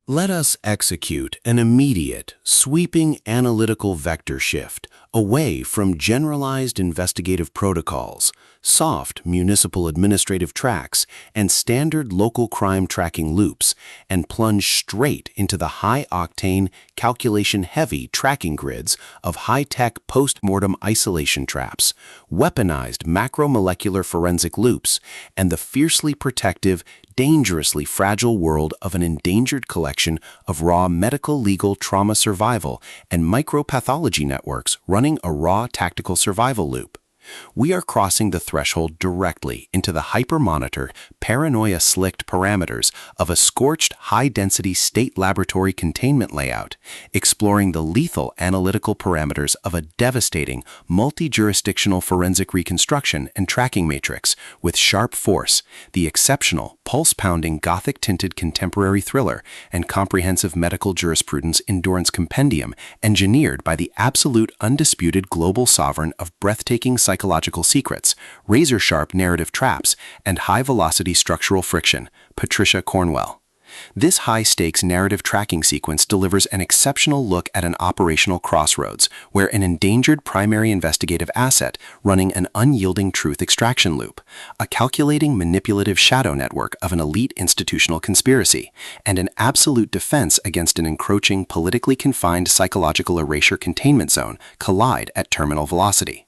Let us execute an immediate, sweeping analytical vector shift away from generalized investigative protocols, soft municipal administrative tracks, and standard local crime tracking loops, and plunge straight into the high-octane, calculation-heavy tracking grids of high-tech post-mortem isolation traps, weaponized macromolecular forensic loops, and the fiercely protective, dangerously fragile world of an endangered collection of raw medical legal trauma survival and micropathology networks running a raw tactical survival loop. We are crossing the threshold directly into the hyper-monitored, paranoia-slicked parameters of a scorched, high-density state laboratory containment layout, exploring the lethal analytical parameters of a devastating, multi-jurisdictional forensic reconstruction and tracking matrix with sharp force, the exceptional, pulse-pounding Gothic-tinted contemporary thriller and comprehensive medical jurisprudence endurance compendium engineered by the absolute undisputed global sovereign of breathtaking psychological secrets, razor-sharp narrative traps, and high-velocity structural friction, Patricia Cornwell. This high-stakes narrative tracking sequence delivers an exceptional look at an operational crossroads where an endangered primary investigative asset running an unyielding truth extraction loop, a calculating manipulative shadow network of an elite institutional conspiracy, and an absolute defense against an encroaching politically confined psychological erasure containment zone collide at terminal velocity.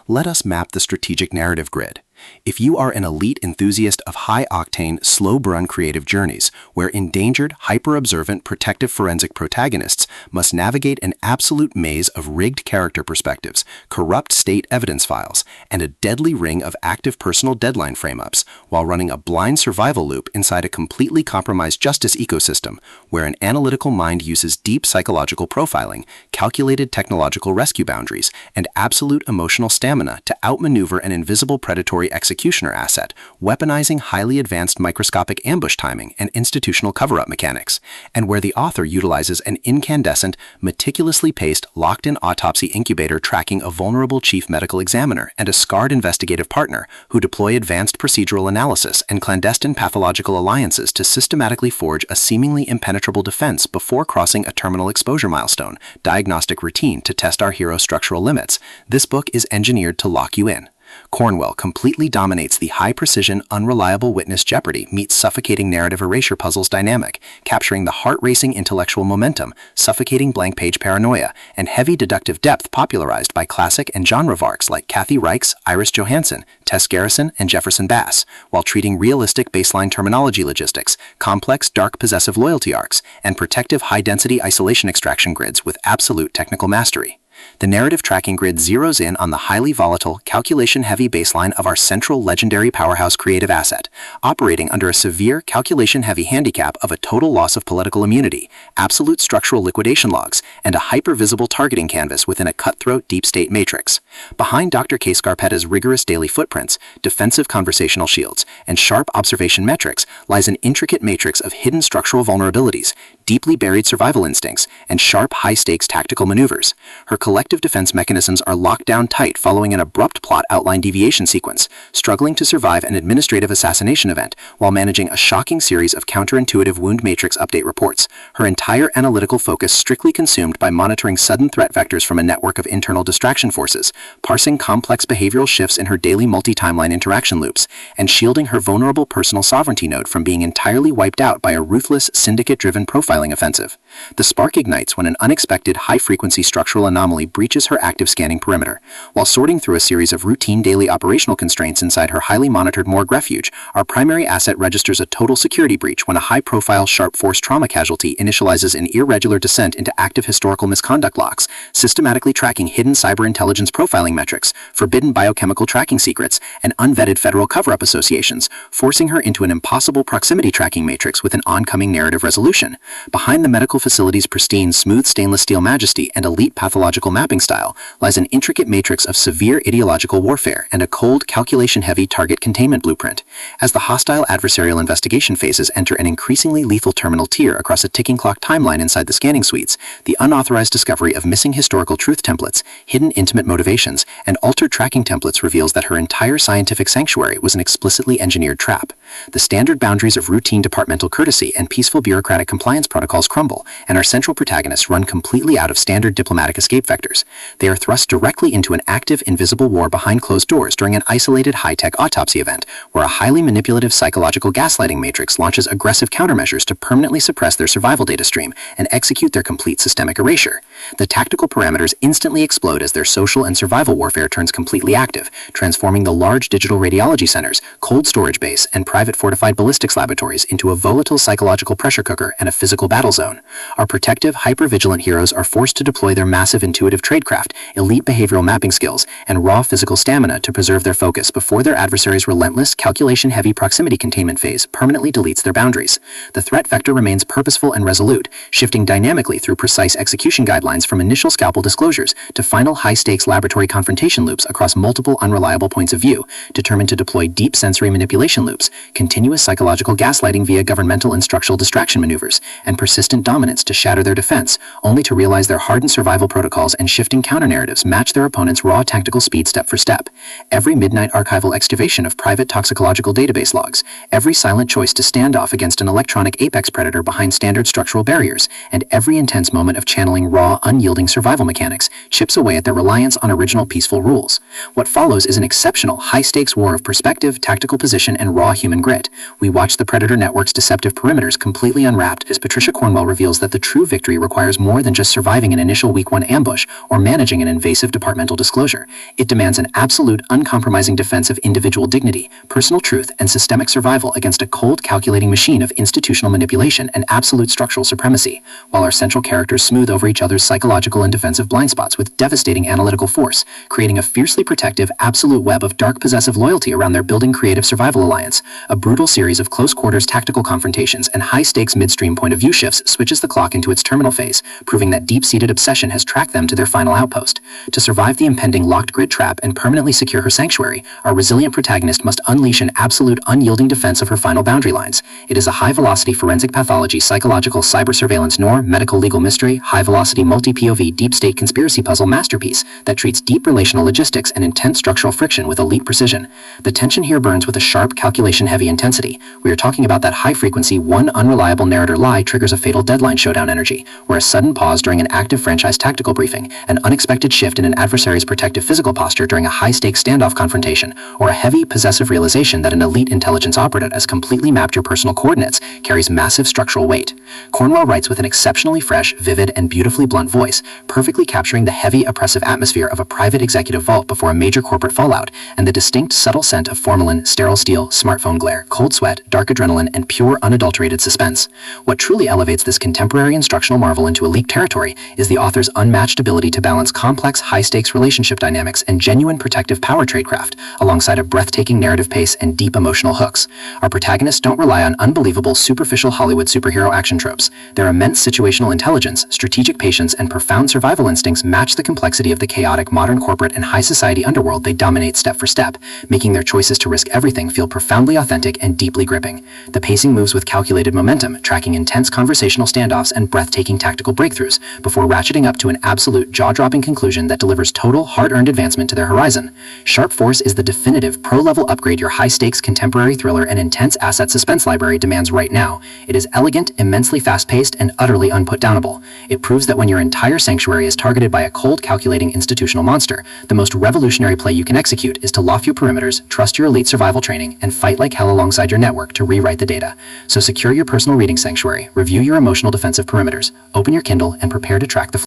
Let us map the strategic narrative grid. If you are an elite enthusiast of high-octane, slow-burn creative journeys where endangered, hyper-observant, protective forensic protagonists must navigate an absolute maze of rigged character perspectives, corrupt state evidence files, and a deadly ring of active personal deadline frame-ups while running a blind survival loop inside a completely compromised justice ecosystem where an analytical mind uses deep psychological profiling, calculated technological rescue boundaries, and absolute emotional stamina to outmaneuver an invisible predatory executioner asset, weaponizing highly advanced microscopic ambush timing and institutional cover-up mechanics, and where the author utilizes an incandescent, meticulously paced, locked-in autopsy incubator tracking a vulnerable chief medical examiner and a scarred investigative partner who deploy advanced procedural analysis and clandestine pathological alliances to systematically forge a seemingly impenetrable defense before crossing a terminal exposure milestone, diagnostic routine to test our hero's structural limits. This book is engineered to lock you in. Cornwell completely dominates the high-precision, unreliable witness jeopardy meets suffocating narrative erasure puzzles dynamic, capturing the heart-racing intellectual momentum, suffocating blank-page paranoia, and heavy deductive depth popularized by classic and genre varks like Kathy Reichs, Iris Johansson, Tess Garrison, and Jefferson Bass, while treating realistic baseline terminology logistics, complex dark possessive loyalty arcs, and protective high-density isolation extraction grids with absolute technical mastery. The narrative tracking grid zeroes in on the highly volatile, calculation-heavy baseline of our central legendary powerhouse creative asset, operating under a severe calculation-heavy handicap of a total loss of political immunity, absolute structural liquidation logs, and a hyper-visible targeting canvas within a cutthroat deep-state matrix. Behind Dr. K. Scarpetta's rigorous daily footprints, defensive conversational shields, and sharp observation metrics lies an intricate matrix of hidden structural vulnerabilities, deeply buried survival instincts, and sharp, high-stakes tactical maneuvers. Her collective defense mechanisms are locked down tight following an abrupt plot outline deviation sequence, struggling to survive an administrative assassination event while managing a shocking series of counterintuitive wound matrix update reports, her entire analytical focus strictly consumed by monitoring sudden threat vectors from a network of internal distraction forces, parsing complex behavioral shifts in her daily multi-timeline interaction loops, and shielding her vulnerable personal sovereignty node from being entirely wiped out by a ruthless, syndicate-driven profiling offensive. The spark ignites when an unexpected high-frequency structural anomaly breaches her active scanning perimeter. While sorting through a series of routine daily operational constraints inside her highly monitored morgue refuge, our primary asset registers a total security breach when a high-profile sharp force trauma casualty initializes an irregular descent into active historical misconduct locks, systematically tracking hidden cyber intelligence profiling metrics, forbidden biochemical tracking secrets, and unvetted federal cover-up associations, forcing her into an impossible proximity tracking matrix with an oncoming narrative resolution. Behind the medical facility's pristine, smooth stainless steel majesty and elite pathological mapping style lies an intricate matrix of severe ideological warfare and a cold, calculation-heavy target containment blueprint. As the hostile adversarial investigation phases enter an increasingly lethal terminal tier across a ticking clock timeline inside the scanning suites, the unauthorized discovery of missing historical truth templates, hidden intimate motivations, and altered tracking templates reveals that her entire scientific sanctuary was an explicitly engineered trap. The standard boundaries of routine departmental courtesy and peaceful bureaucratic compliance protocols crumble, and our central protagonists run completely out of standard diplomatic escape vectors. They are thrust directly into an active, invisible war behind closed doors during an isolated high-tech autopsy event, where a highly manipulative psychological gaslighting matrix launches aggressive countermeasures to permanently suppress their survival data stream and execute their complete systemic erasure. The tactical parameters instantly explode as their social and survival warfare turns completely active, transforming the large digital radiology centers, cold storage base, and private fortified ballistics laboratories into a volatile psychological pressure cooker and a physical battle zone. Our protective, hyper-vigilant heroes are forced to deploy their massive intuitive tradecraft, elite behavioral mapping skills, and raw physical stamina to preserve their focus before their adversary's relentless, calculation-heavy proximity containment phase permanently deletes their boundaries. The threat vector remains purposeful and resolute, shifting dynamically through precise execution guidelines from initial scalpel disclosures to final high-stakes laboratory confrontation loops across multiple unreliable points of view, determined to deploy deep sensory manipulation loops, continuous psychological gaslighting via governmental and structural distraction maneuvers, and persistent dominance to shatter their defense, only to realize their hardened survival protocols and shifting counter-narratives match their opponent's raw tactical speed step for step. Every midnight archival excavation of private toxicological database logs, every silent choice to stand off against an electronic apex predator behind standard structural barriers, and every intense moment of channeling raw, unyielding survival mechanics chips away at their reliance on original peaceful rules. What follows is an exceptional, high-stakes war of perspective, tactical position, and raw human grit. We watch the Predator Network's deceptive perimeters completely unwrapped as Patricia Cornwell reveals that the true victory requires more than just surviving an initial Week 1 ambush or managing an invasive departmental disclosure. It demands an absolute, uncompromising defense of individual dignity, personal truth, and systemic survival against a cold, calculating machine of institutional manipulation and absolute structural supremacy, while our central characters smooth over each other's psychological and defensive blind spots with devastating analytical force, creating a fiercely protective, absolute web of dark possessive loyalty around their building creative survival alliance. A brutal series of close-quarters tactical confrontations and high-stakes midstream point-of-view shifts switches the clock into its terminal phase, proving that deep-seated obsession has tracked them to their final outpost. To survive the impending locked grid trap and permanently secure her sanctuary, our resilient protagonist must unleash an absolute, unyielding defense of her final boundary lines. It is a high-velocity forensic pathology, psychological cyber surveillance noir, medical legal mystery, high-velocity multi-POV deep-state conspiracy puzzle masterpiece that treats deep relational logistics and intense structural friction with elite precision. The tension here burns with a sharp, calculation-heavy intensity. We are talking about that high-frequency, one unreliable narrator lie triggers a fatal deadline showdown energy, where a sudden pause during an active franchise tactical briefing, an unexpected shift in an adversary's protective physical posture during a high-stakes standoff confrontation, or a heavy, possessive realization that an elite intelligence operative has completely mapped your personal coordinates carries massive structural weight. Cornwell writes with an exceptionally fresh, vivid, and beautifully blunt voice, perfectly capturing the heavy, oppressive atmosphere of a private executive vault before a major corporate fallout, and the distinct, subtle scent of formalin, sterile steel, smartphone glare, cold sweat, dark adrenaline, and pure, unadulterated suspense. What truly elevates this contemporary instructional marvel into elite territory is the author's unmatched ability to balance complex, high-stakes relationship dynamics and genuine protective power tradecraft, alongside a breathtaking narrative pace and deep emotional hooks. Our protagonists don't rely on unbelievable, superficial Hollywood superhero action tropes. Their immense situational intelligence, strategic patience, and profound survival instincts match the complexity of the chaotic modern corporate and high society underworld they dominate step for step, making their choices to risk everything feel profoundly authentic and deeply gripping. The pacing moves with calculated momentum, tracking intense conversational standoffs and breathtaking tactical breakthroughs, before ratcheting up to an absolute jaw-dropping conclusion that delivers total, hard-earned advancement to their horizon. Sharp Force is the definitive pro-level upgrade your high-stakes contemporary thriller and intense asset suspense library demands right now. It is elegant, immensely fast-paced, and utterly unputdownable. It proves that when your entire sanctuary is targeted by a cold, calculating institutional monster, the most revolutionary play you can execute is to loft your perimeters, trust your elite survival training, and fight like hell alongside your network to rewrite the data. So secure your personal reading sanctuary, review your emotional defensive perimeters, open your Kindle, and prepare to track the